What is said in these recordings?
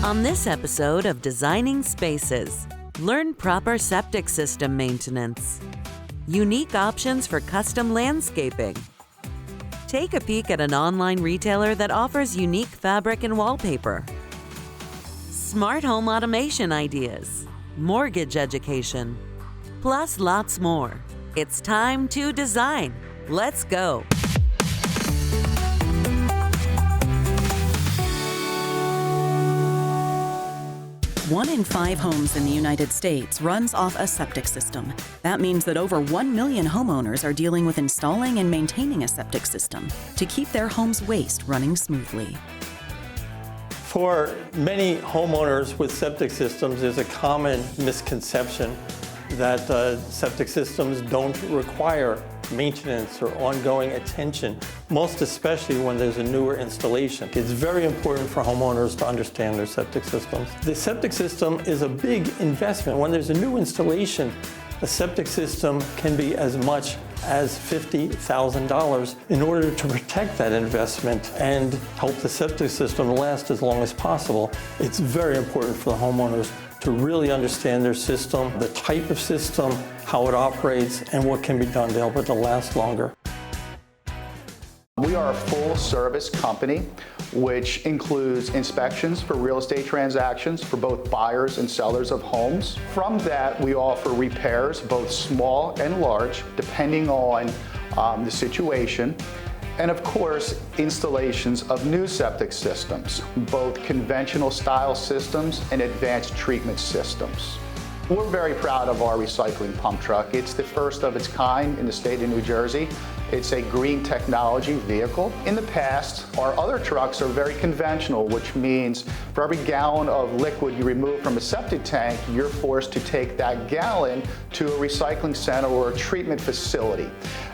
On this episode of Designing Spaces, learn proper septic system maintenance, unique options for custom landscaping. Take a peek at an online retailer that offers unique fabric and wallpaper. Smart home automation ideas, mortgage education, plus lots more. It's time to design. Let's go. One in 5 homes in the United States runs off a septic system. That means that over 1 million homeowners are dealing with installing and maintaining a septic system to keep their home's waste running smoothly. For many homeowners with septic systems, there's a common misconception that septic systems don't require maintenance or ongoing attention, most especially when there's a newer installation. It's very important for homeowners to understand their septic systems. The septic system is a big investment. When there's a new installation, a septic system can be as much as $50,000 in order to protect that investment and help the septic system last as long as possible. It's very important for the homeowners to really understand their system, the type of system, how it operates, and what can be done to help it to last longer. We are a full-service company, which includes inspections for real estate transactions for both buyers and sellers of homes. From that, we offer repairs, both small and large, depending on the situation. And of course, installations of new septic systems, both conventional style systems and advanced treatment systems. We're very proud of our recycling pump truck. It's the first of its kind in the state of New Jersey. It's a green technology vehicle. In the past, our other trucks are very conventional, which means for every gallon of liquid you remove from a septic tank, you're forced to take that gallon to a recycling center or a treatment facility.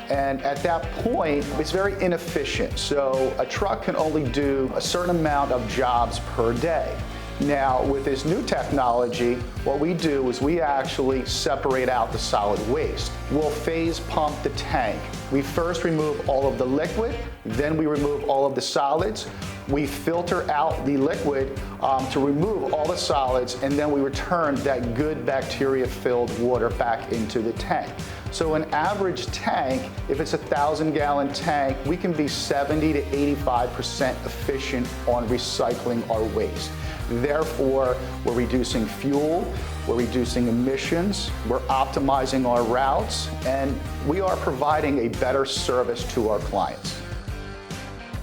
And at that point, it's very inefficient. So a truck can only do a certain amount of jobs per day. Now, with this new technology, what we do is we actually separate out the solid waste. We'll phase pump the tank. We first remove all of the liquid, then we remove all of the solids. We filter out the liquid to remove all the solids, and then we return that good bacteria-filled water back into the tank. So an average tank, if it's a 1,000-gallon tank, we can be 70 to 85% efficient on recycling our waste. Therefore, we're reducing fuel, we're reducing emissions, we're optimizing our routes, and we are providing a better service to our clients.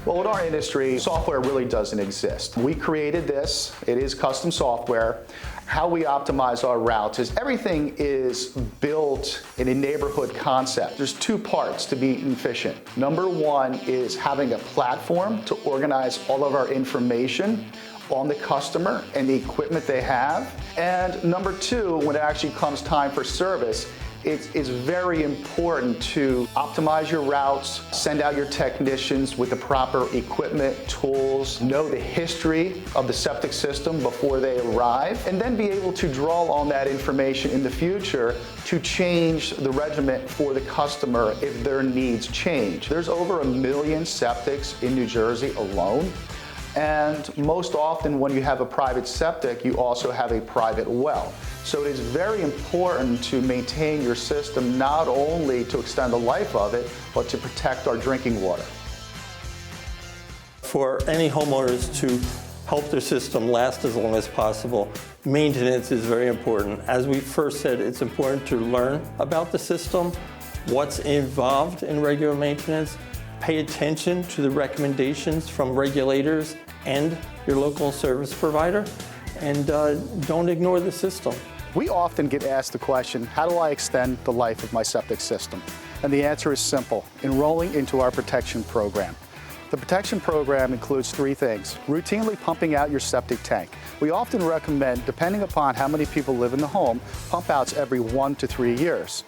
Well, in our industry, software really doesn't exist. We created this. It is custom software. How we optimize our routes is everything is built in a neighborhood concept. There's 2 parts to be efficient. Number 1 is having a platform to organize all of our information on the customer and the equipment they have. And number 2, when it actually comes time for service, it's very important to optimize your routes, send out your technicians with the proper equipment, tools, know the history of the septic system before they arrive, and then be able to draw on that information in the future to change the regimen for the customer if their needs change. There's over 1 million septics in New Jersey alone. And most often when you have a private septic, you also have a private well. So it is very important to maintain your system not only to extend the life of it, but to protect our drinking water. For any homeowners to help their system last as long as possible, maintenance is very important. As we first said, it's important to learn about the system, what's involved in regular maintenance, pay attention to the recommendations from regulators and your local service provider, and don't ignore the system. We often get asked the question, how do I extend the life of my septic system? And the answer is simple, enrolling into our protection program. The protection program includes 3 things. Routinely pumping out your septic tank. We often recommend, depending upon how many people live in the home, pump outs every 1 to 3 years.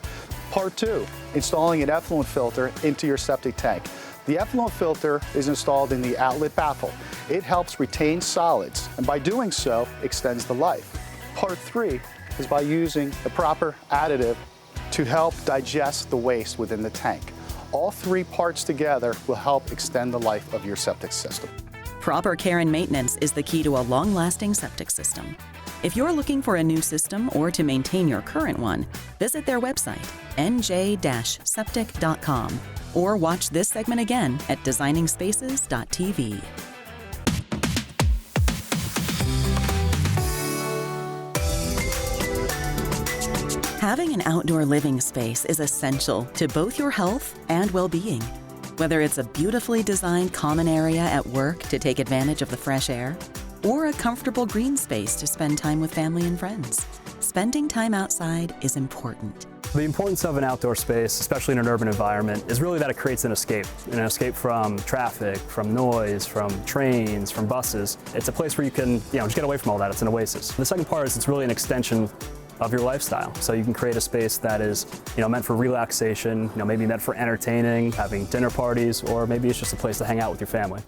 Part 2, installing an effluent filter into your septic tank. The effluent filter is installed in the outlet baffle. It helps retain solids, and by doing so, extends the life. Part 3 is by using the proper additive to help digest the waste within the tank. All 3 parts together will help extend the life of your septic system. Proper care and maintenance is the key to a long-lasting septic system. If you're looking for a new system or to maintain your current one, visit their website, nj-septic.com, or watch this segment again at designingspaces.tv. Having an outdoor living space is essential to both your health and well-being. Whether it's a beautifully designed common area at work to take advantage of the fresh air, or a comfortable green space to spend time with family and friends, spending time outside is important. The importance of an outdoor space, especially in an urban environment, is really that it creates an escape from traffic, from noise, from trains, from buses. It's a place where you can, just get away from all that. It's an oasis. The second part is it's really an extension of your lifestyle. So you can create a space that is, meant for relaxation, maybe meant for entertaining, having dinner parties, or maybe it's just a place to hang out with your family.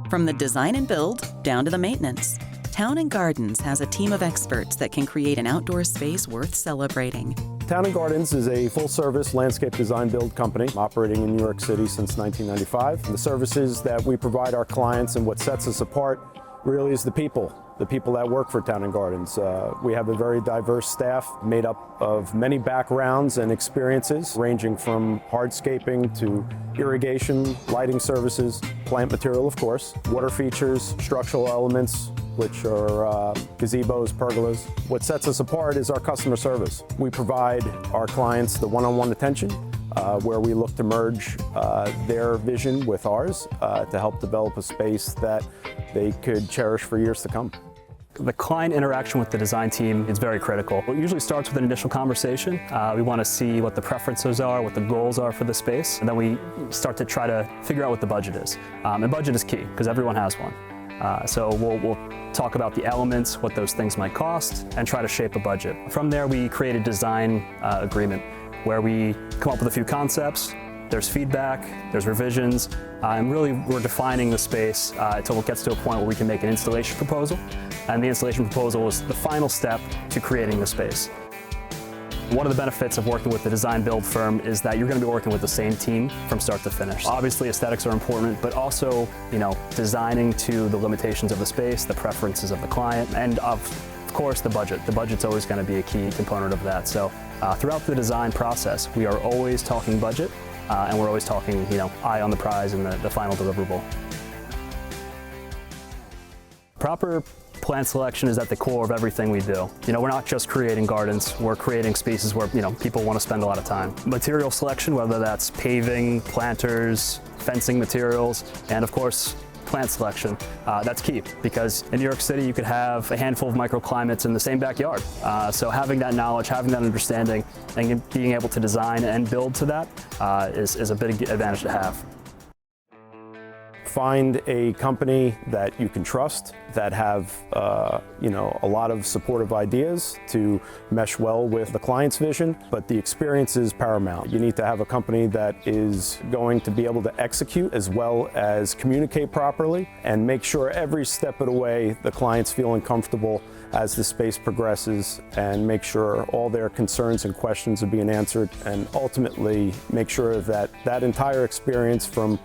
From the design and build down to the maintenance, Town & Gardens has a team of experts that can create an outdoor space worth celebrating. Town & Gardens is a full-service landscape design build company operating in New York City since 1995. The services that we provide our clients and what sets us apart really is the people that work for Town & Gardens. We have a very diverse staff made up of many backgrounds and experiences, ranging from hardscaping to irrigation, lighting services, plant material, of course, water features, structural elements, which are gazebos, pergolas. What sets us apart is our customer service. We provide our clients the one-on-one attention, where we look to merge their vision with ours to help develop a space that they could cherish for years to come. The client interaction with the design team is very critical. It usually starts with an initial conversation. We want to see what the preferences are, what the goals are for the space, and then we start to try to figure out what the budget is. And budget is key, because everyone has one. So we'll talk about the elements, what those things might cost, and try to shape a budget. From there, we create a design agreement where we come up with a few concepts. There's feedback, there's revisions, and really we're defining the space until it gets to a point where we can make an installation proposal. And the installation proposal is the final step to creating the space. One of the benefits of working with the design build firm is that you're going to be working with the same team from start to finish. Obviously aesthetics are important, but also, designing to the limitations of the space, the preferences of the client, and of course the budget. The budget's always going to be a key component of that. So throughout the design process, we are always talking budget, and we're always talking, eye on the prize and the final deliverable. Proper plant selection is at the core of everything we do. We're not just creating gardens, we're creating spaces where, people want to spend a lot of time. Material selection, whether that's paving, planters, fencing materials, and of course, plant selection. That's key, because in New York City you could have a handful of microclimates in the same backyard. So having that knowledge, having that understanding, and being able to design and build to that is a big advantage to have. Find a company that you can trust, that have a lot of supportive ideas to mesh well with the client's vision, but the experience is paramount. You need to have a company that is going to be able to execute as well as communicate properly and make sure every step of the way the client's feeling comfortable as the space progresses, and make sure all their concerns and questions are being answered, and ultimately make sure that that entire experience from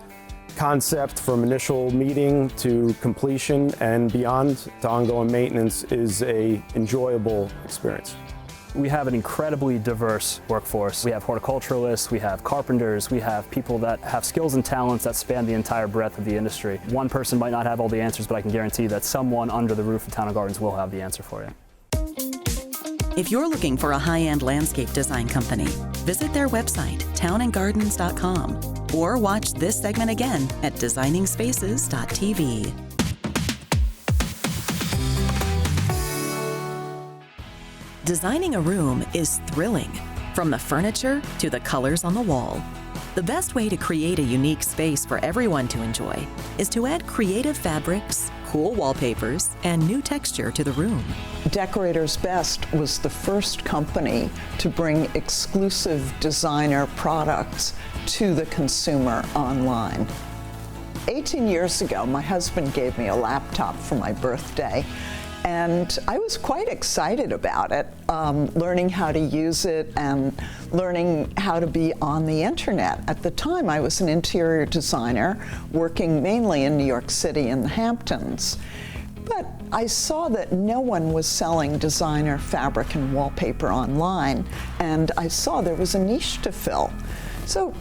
concept, from initial meeting to completion and beyond to ongoing maintenance, is a enjoyable experience. We have an incredibly diverse workforce. We have horticulturalists, we have carpenters, we have people that have skills and talents that span the entire breadth of the industry. One person might not have all the answers, but I can guarantee that someone under the roof of Town & Gardens will have the answer for you. If you're looking for a high-end landscape design company, visit their website, townandgardens.com, or watch this segment again at designingspaces.tv. Designing a room is thrilling, from the furniture to the colors on the wall. The best way to create a unique space for everyone to enjoy is to add creative fabrics, cool wallpapers, and new texture to the room. DecoratorsBest was the first company to bring exclusive designer products to the consumer online. 18 years ago, my husband gave me a laptop for my birthday, And I was quite excited about it, learning how to use it and learning how to be on the internet. At the time, I was an interior designer working mainly in New York City and the Hamptons. But I saw that no one was selling designer fabric and wallpaper online, and I saw there was a niche to fill. So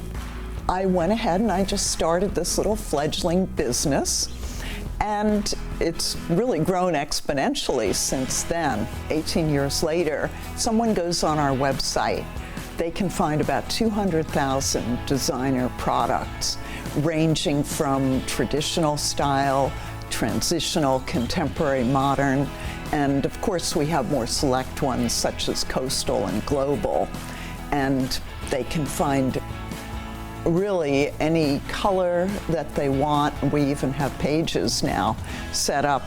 I went ahead and I just started this little fledgling business. And it's really grown exponentially since then. 18 years later, someone goes on our website, they can find about 200,000 designer products, ranging from traditional style, transitional, contemporary, modern, and of course we have more select ones such as coastal and global. And they can find really any color that they want. We even have pages now set up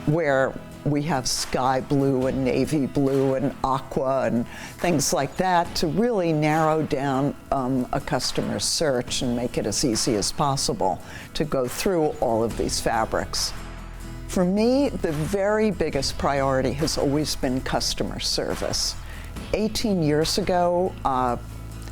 where we have sky blue and navy blue and aqua and things like that to really narrow down a customer's search and make it as easy as possible to go through all of these fabrics. For me, the very biggest priority has always been customer service. 18 years ago,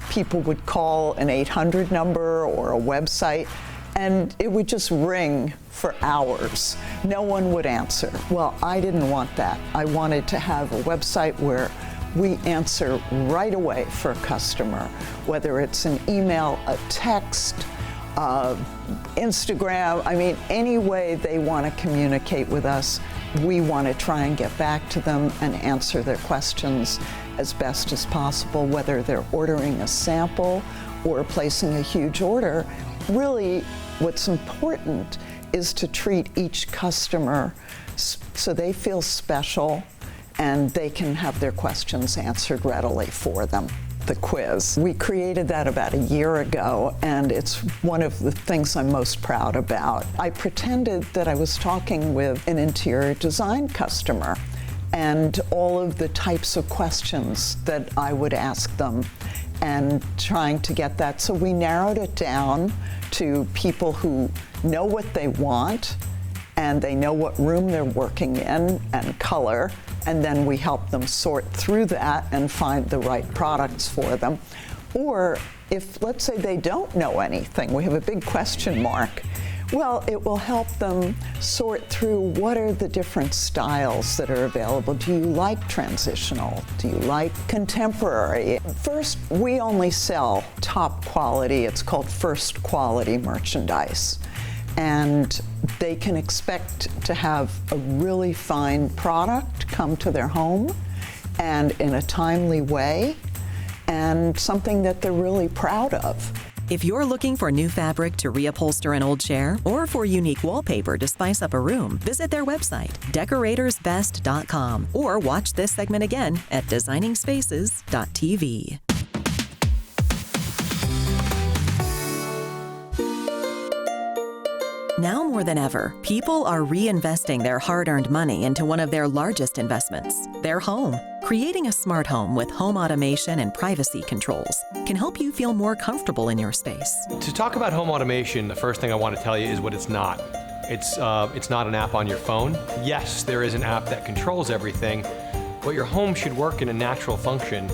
people would call an 800 number or a website, and it would just ring for hours. No one would answer. Well, I didn't want that. I wanted to have a website where we answer right away for a customer, whether it's an email, a text, Instagram, I mean, any way they want to communicate with us, we want to try and get back to them and answer their questions as best as possible, whether they're ordering a sample or placing a huge order. Really, what's important is to treat each customer so they feel special and they can have their questions answered readily for them. The quiz. We created that about a year ago, and it's one of the things I'm most proud about. I pretended that I was talking with an interior design customer and all of the types of questions that I would ask them and trying to get that. So we narrowed it down to people who know what they want and they know what room they're working in and color, and then we help them sort through that and find the right products for them. Or if, let's say, they don't know anything, we have a big question mark, well, it will help them sort through what are the different styles that are available. Do you like transitional? Do you like contemporary? First, we only sell top quality, it's called first quality merchandise. And they can expect to have a really fine product come to their home and in a timely way and something that they're really proud of. If you're looking for new fabric to reupholster an old chair or for unique wallpaper to spice up a room, visit their website, DecoratorsBest.com, or watch this segment again at designingspaces.tv. Now more than ever, people are reinvesting their hard-earned money into one of their largest investments, their home. Creating a smart home with home automation and privacy controls can help you feel more comfortable in your space. To talk about home automation, the first thing I want to tell you is what it's not. It's not an app on your phone. Yes, there is an app that controls everything, but your home should work in a natural function.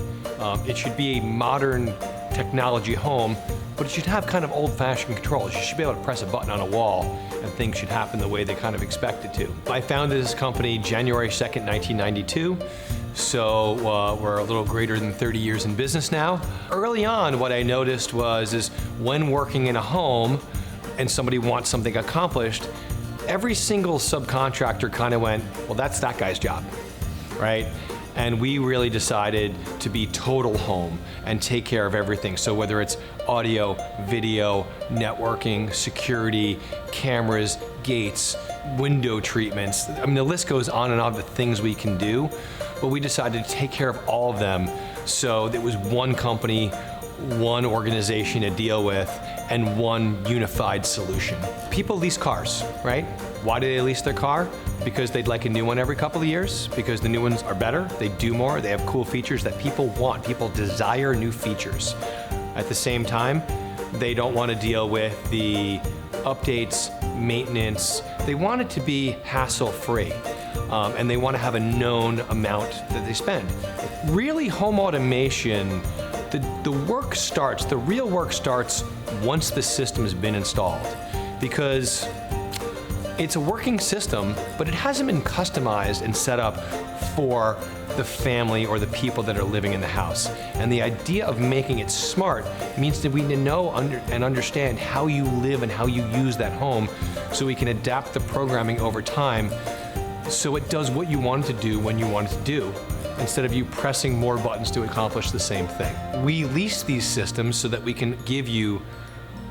It should be a modern technology home, but it should have kind of old-fashioned controls. You should be able to press a button on a wall and things should happen the way they kind of expect it to. I founded this company January 2nd, 1992. So we're a little greater than 30 years in business now. Early on, what I noticed is when working in a home and somebody wants something accomplished, every single subcontractor kind of went, well, that's that guy's job, right? And we really decided to be total home and take care of everything. So whether it's audio, video, networking, security, cameras, gates, window treatments, I mean, the list goes on and on of the things we can do, but we decided to take care of all of them. So it was one company, one organization to deal with, and one unified solution. People lease cars, right? Why do they lease their car? Because they'd like a new one every couple of years, because the new ones are better, they do more, they have cool features that people want. People desire new features. At the same time, they don't want to deal with the updates, maintenance. They want it to be hassle-free, and they want to have a known amount that they spend. Really, home automation, the work starts, the real work starts once the system has been installed, because it's a working system, but it hasn't been customized and set up for the family or the people that are living in the house. And the idea of making it smart means that we need to know and understand how you live and how you use that home, so we can adapt the programming over time so it does what you want it to do when you want it to do, instead of you pressing more buttons to accomplish the same thing. We lease these systems so that we can give you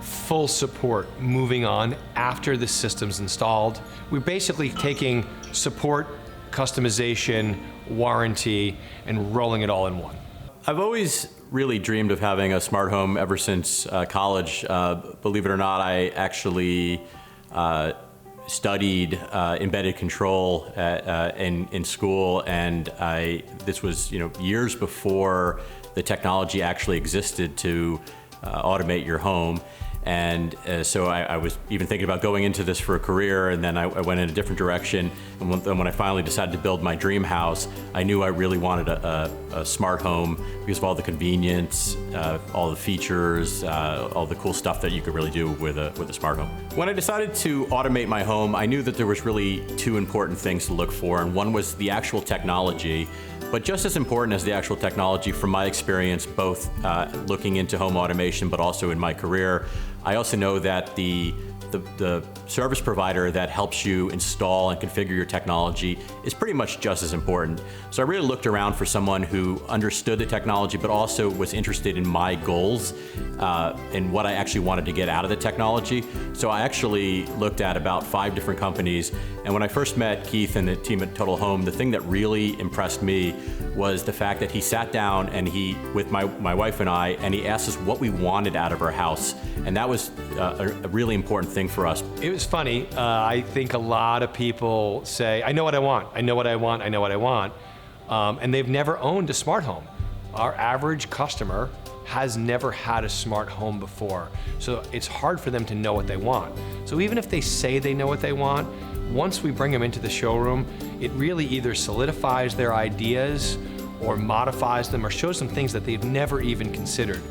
full support moving on after the system's installed. We're basically taking support, customization, warranty, and rolling it all in one. I've always really dreamed of having a smart home ever since college. Believe it or not, I actually studied embedded control in school, and this was years before the technology actually existed to automate your home. And so I was even thinking about going into this for a career, and then I went in a different direction. And then when I finally decided to build my dream house, I knew I really wanted a smart home because of all the convenience, all the features, all the cool stuff that you could really do with a smart home. When I decided to automate my home, I knew that there was really two important things to look for, and one was the actual technology. But just as important as the actual technology, from my experience, both looking into home automation, but also in my career, I also know that the service provider that helps you install and configure your technology is pretty much just as important. So I really looked around for someone who understood the technology, but also was interested in my goals and what I actually wanted to get out of the technology. So I actually looked at about 5 different companies. And when I first met Keith and the team at Total Home, the thing that really impressed me was the fact that he sat down and with my wife and I, and he asked us what we wanted out of our house. And that was a really important thing for us. It was funny. I think a lot of people say, I know what I want, I know what I want, I know what I want. And they've never owned a smart home. Our average customer has never had a smart home before. So it's hard for them to know what they want. So even if they say they know what they want, once we bring them into the showroom, it really either solidifies their ideas or modifies them or shows them things that they've never even considered.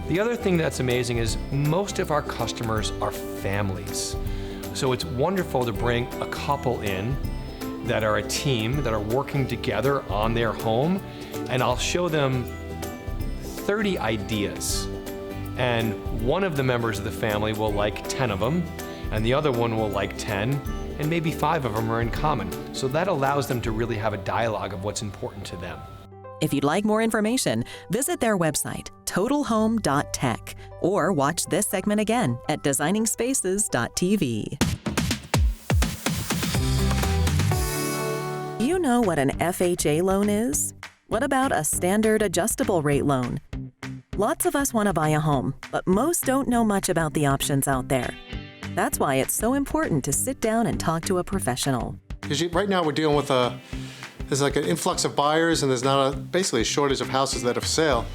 The other thing that's amazing is most of our customers are families. So it's wonderful to bring a couple in that are a team, that are working together on their home, and I'll show them 30 ideas. And one of the members of the family will like 10 of them, and the other one will like 10, and maybe 5 of them are in common. So that allows them to really have a dialogue of what's important to them. If you'd like more information, visit their website, totalhome.tech, or watch this segment again at designingspaces.tv. You know what an FHA loan is? What about a standard adjustable rate loan? Lots of us want to buy a home, but most don't know much about the options out there. That's why it's so important to sit down and talk to a professional. Because right now we're dealing with there's like an influx of buyers, and there's not basically a shortage of houses that are for sale.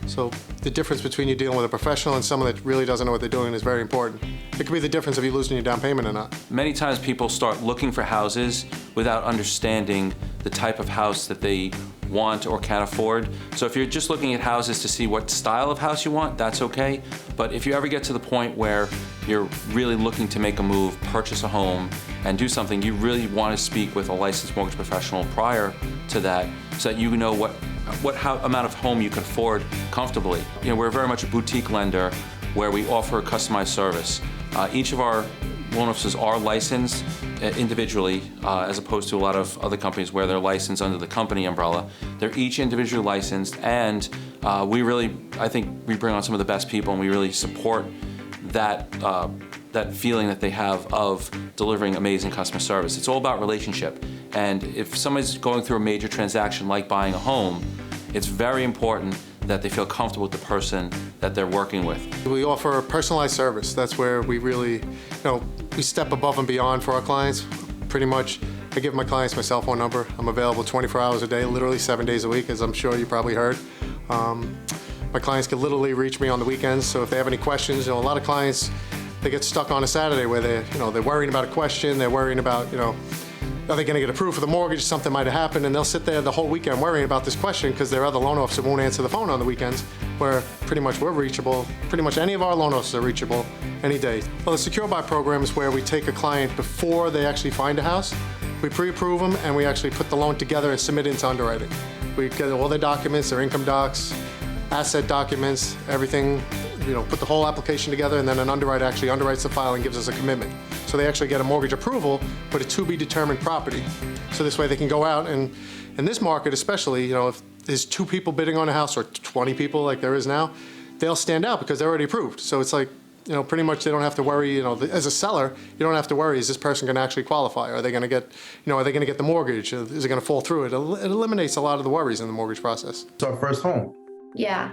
So the difference between you dealing with a professional and someone that really doesn't know what they're doing is very important. It could be the difference of you losing your down payment or not. Many times people start looking for houses without understanding the type of house that they want or can afford. So if you're just looking at houses to see what style of house you want, that's okay. But if you ever get to the point where you're really looking to make a move, purchase a home, and do something, you really want to speak with a licensed mortgage professional prior to that, so that you know what amount of home you can afford comfortably. You know, we're very much a boutique lender where we offer customized service. Each of our loan officers are licensed individually, as opposed to a lot of other companies where they're licensed under the company umbrella. They're each individually licensed, and I think we bring on some of the best people, and we really support that feeling that they have of delivering amazing customer service. It's all about relationship. And if somebody's going through a major transaction like buying a home, it's very important that they feel comfortable with the person that they're working with. We offer personalized service. That's where we really, we step above and beyond for our clients. Pretty much, I give my clients my cell phone number. I'm available 24 hours a day, literally 7 days a week, as I'm sure you probably heard. My clients can literally reach me on the weekends, so if they have any questions, a lot of clients, they get stuck on a Saturday where they're worrying about a question, they're worrying about, are they going to get approved for the mortgage? Something might have happened, and they'll sit there the whole weekend worrying about this question because their other loan officer won't answer the phone on the weekends, where pretty much we're reachable. Pretty much any of our loan officers are reachable any day. Well, the Secure Buy program is where we take a client before they actually find a house. We pre-approve them, and we actually put the loan together and submit it into underwriting. We get all their documents, their income docs, asset documents, everything, put the whole application together, and then an underwriter actually underwrites the file and gives us a commitment. So they actually get a mortgage approval, but a to-be-determined property. So this way they can go out and, in this market especially, if there's 2 people bidding on a house or 20 people like there is now, they'll stand out because they're already approved. So it's like, pretty much they don't have to worry, as a seller, you don't have to worry, is this person going to actually qualify? Are they going to get, are they going to get the mortgage? Is it going to fall through? It eliminates a lot of the worries in the mortgage process. It's our first home. Yeah.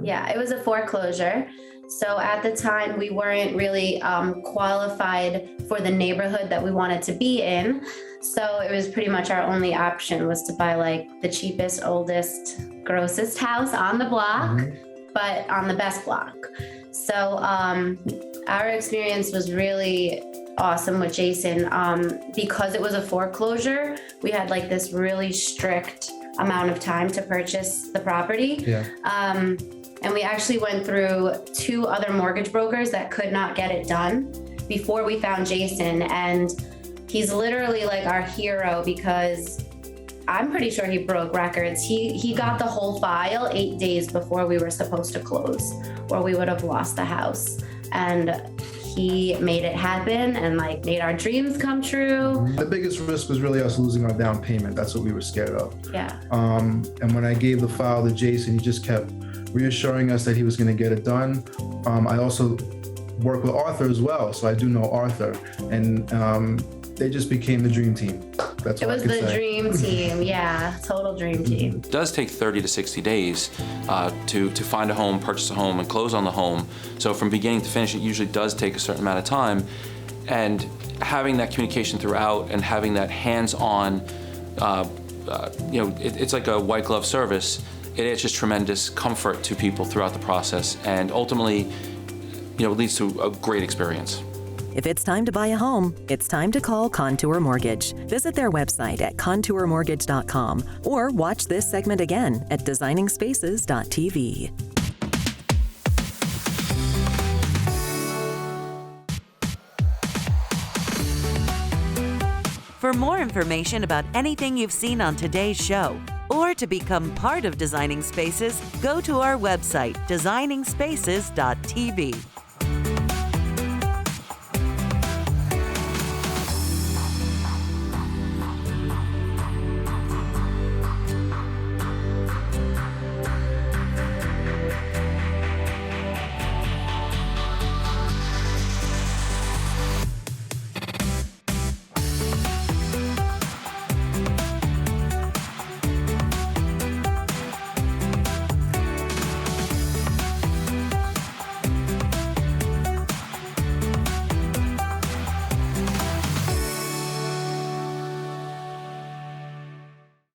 Yeah, it was a foreclosure. So at the time, we weren't really qualified for the neighborhood that we wanted to be in. So it was pretty much our only option was to buy like the cheapest, oldest, grossest house on the block, but on the best block. So our experience was really awesome with Jason. Because it was a foreclosure, we had like this really strict amount of time to purchase the property. Yeah. And we actually went through 2 other mortgage brokers that could not get it done before we found Jason. And he's literally like our hero because I'm pretty sure he broke records. He got the whole file 8 days before we were supposed to close, or we would have lost the house. And he made it happen and like made our dreams come true. The biggest risk was really us losing our down payment. That's what we were scared of. Yeah. And when I gave the file to Jason, he just kept reassuring us that he was going to get it done. I also work with Arthur as well, so I do know Arthur, and they just became the dream team. That's what I could say. It was the dream team, yeah, total dream team. It does take 30 to 60 days to find a home, purchase a home, and close on the home. So from beginning to finish, it usually does take a certain amount of time. And having that communication throughout and having that hands-on, it's like a white glove service. It's just tremendous comfort to people throughout the process, and ultimately, it leads to a great experience. If it's time to buy a home, it's time to call Contour Mortgage. Visit their website at contourmortgage.com or watch this segment again at designingspaces.tv. For more information about anything you've seen on today's show, or to become part of Designing Spaces, go to our website, designingspaces.tv.